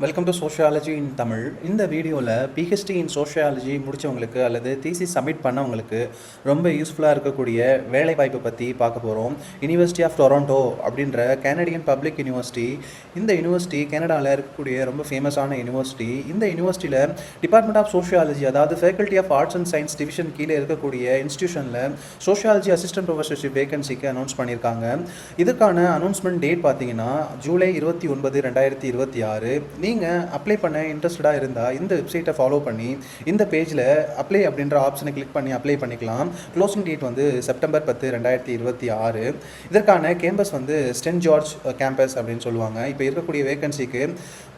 Welcome to sociology இன் தமிழ். இந்த வீடியோவில் PhD in sociology முடித்தவங்களுக்கு அல்லது தீசிஸ் சப்மிட் பண்ணவங்களுக்கு ரொம்ப யூஸ்ஃபுல்லாக இருக்கக்கூடிய வேலைவாய்ப்பை பற்றி பார்க்க போகிறோம். யூனிவர்சிட்டி ஆஃப் டொராண்டோ அப்படின்ற கனடியன் பப்ளிக் யூனிவர்சிட்டி. இந்த யூனிவர்சிட்டி கனடாவில் இருக்கக்கூடிய ரொம்ப ஃபேமஸான யூனிவர்சிட்டி. இந்த யூனிவர்சிட்டியில் டிபார்ட்மெண்ட் ஆஃப் சோஷியாலஜி, அதாவது faculty of arts and science division கீழே இருக்கக்கூடிய இன்ஸ்டியூஷனில் சோஷியாலஜி அசிஸ்டன்ட் ப்ரொஃபஸர்ஷிப் வேகன்சிக்கு அனௌன்ஸ் பண்ணியிருக்காங்க. இதுக்கான அனௌன்ஸ்மெண்ட் டேட் பார்த்தீங்கன்னா ஜூலை 29, 2026. நீங்கள் அப்ளை பண்ண இன்ட்ரெஸ்டடாக இருந்தால் இந்த வெப்சைட்டை ஃபாலோ பண்ணி இந்த பேஜில் அப்ளை அப்படின்ற ஆப்ஷனை கிளிக் பண்ணி அப்ளை பண்ணிக்கலாம். க்ளோசிங் டேட் வந்து செப்டம்பர் 10, 2026. இதற்கான கேம்பஸ் வந்து சென்ட் ஜார்ஜ் கேம்பஸ் அப்படின்னு சொல்லுவாங்க. இப்போ இருக்கக்கூடிய வேகன்சிக்கு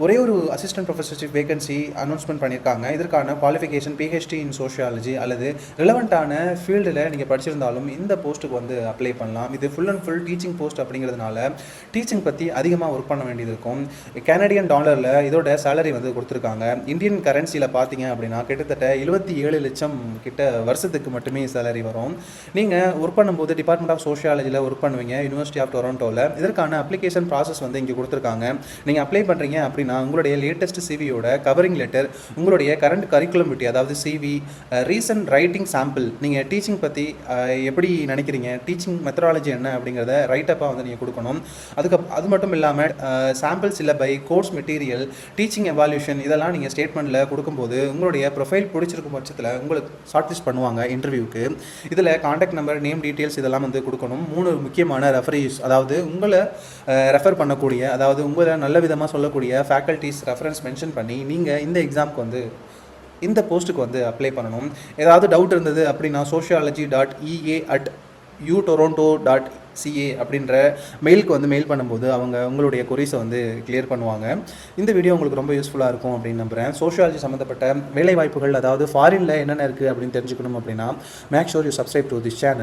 ஒரே ஒரு அசிஸ்டன்ட் ப்ரொஃபஸர்ஷிப் வேகன்சி அனௌன்ஸ்மெண்ட் பண்ணியிருக்காங்க. இதற்கான குவாலிஃபிகேஷன் பிஹெச்டி இன் சோஷியாலஜி அல்லது ரிலவெண்ட்டான ஃபீல்டில் நீங்கள் படிச்சிருந்தாலும் இந்த போஸ்ட்டுக்கு வந்து அப்ளை பண்ணலாம். இது full and full teaching post அப்படிங்கிறதுனால டீச்சிங் பற்றி அதிகமாக ஒர்க் பண்ண வேண்டியது இருக்கும். கனடியன் டாலரில் இதோட சேலரி வந்து கொடுத்துருக்காங்க. இந்தியன் கரன்சியில் பார்த்தீங்க அப்படின்னா கிட்டத்தட்ட 27 லட்சம் கிட்ட வருஷத்துக்கு மட்டுமே சேலரி வரும். நீங்கள் ஒர்க் பண்ணும்போது டிபார்ட்மெண்ட் ஆஃப் சோஷியாலஜியில் ஒர்க் பண்ணுவீங்க யூனிவர்சிட்டி ஆஃப் டொராண்டோவில். இதற்கான அப்ளிகேஷன் ப்ராசஸ் வந்து இங்கே கொடுத்துருக்காங்க. நீங்கள் அப்ளை பண்ணுறீங்க அப்படின்னா உங்களுடைய லேட்டஸ்ட் சிவியோட கவரிங் லெட்டர், உங்களுடைய கரண்ட் கரிக்குலமிட்டி அதாவது சிவி, ரீசன்ட் ரைட்டிங் சாம்பிள், நீங்கள் டீச்சிங் பற்றி எப்படி நினைக்கிறீங்க, டீச்சிங் மெத்தடாலஜி என்ன அப்படிங்கிறத ரைட்டப்பாக வந்து நீங்கள் கொடுக்கணும். அது மட்டும் இல்லாமல் சாம்பிள் சிலபை, கோர்ஸ் மெட்டீரியல், டீச்சிங் எவால்யூஷன் இதெல்லாம் நீங்கள் ஸ்டேட்மெண்ட்டில் கொடுக்கும்போது உங்களுடைய ப்ரொஃபைல் பிடிச்சிருக்கும் பட்சத்தில் உங்களுக்கு ஷார்ட்லிஸ்ட் பண்ணுவாங்க இன்டர்வியூக்கு. இதில் காண்டாக்ட் நம்பர், நேம் டீட்டெயில்ஸ் இதெல்லாம் வந்து கொடுக்கணும். 3 முக்கியமான ரெஃபரீஸ், அதாவது உங்களை ரெஃபர் பண்ணக்கூடிய, அதாவது உங்களை நல்ல விதமாக சொல்லக்கூடிய ஃபேக்கல்ட்டிஸ் ரெஃபரன்ஸ் மென்ஷன் பண்ணி நீங்கள் இந்த எக்ஸாமுக்கு வந்து இந்த போஸ்ட்டுக்கு வந்து அப்ளை பண்ணணும். ஏதாவது டவுட் இருந்தது அப்படின்னா sociology.ea@utoronto.ca அப்படின்ற மெயிலுக்கு வந்து மெயில் பண்ணும்போது அவங்க உங்களுடைய கொரீஸை வந்து கிளியர் பண்ணுவாங்க. இந்த வீடியோ உங்களுக்கு ரொம்ப யூஸ்ஃபுல்லாக இருக்கும் அப்படின்னு நம்புகிறேன். சோஷியாலஜி சம்மந்தப்பட்ட வேலை வாய்ப்புகள், அதாவது ஃபாரினில் என்னென்ன இருக்குது அப்படின்னு தெரிஞ்சுக்கணும் அப்படின்னா make sure you subscribe to this channel.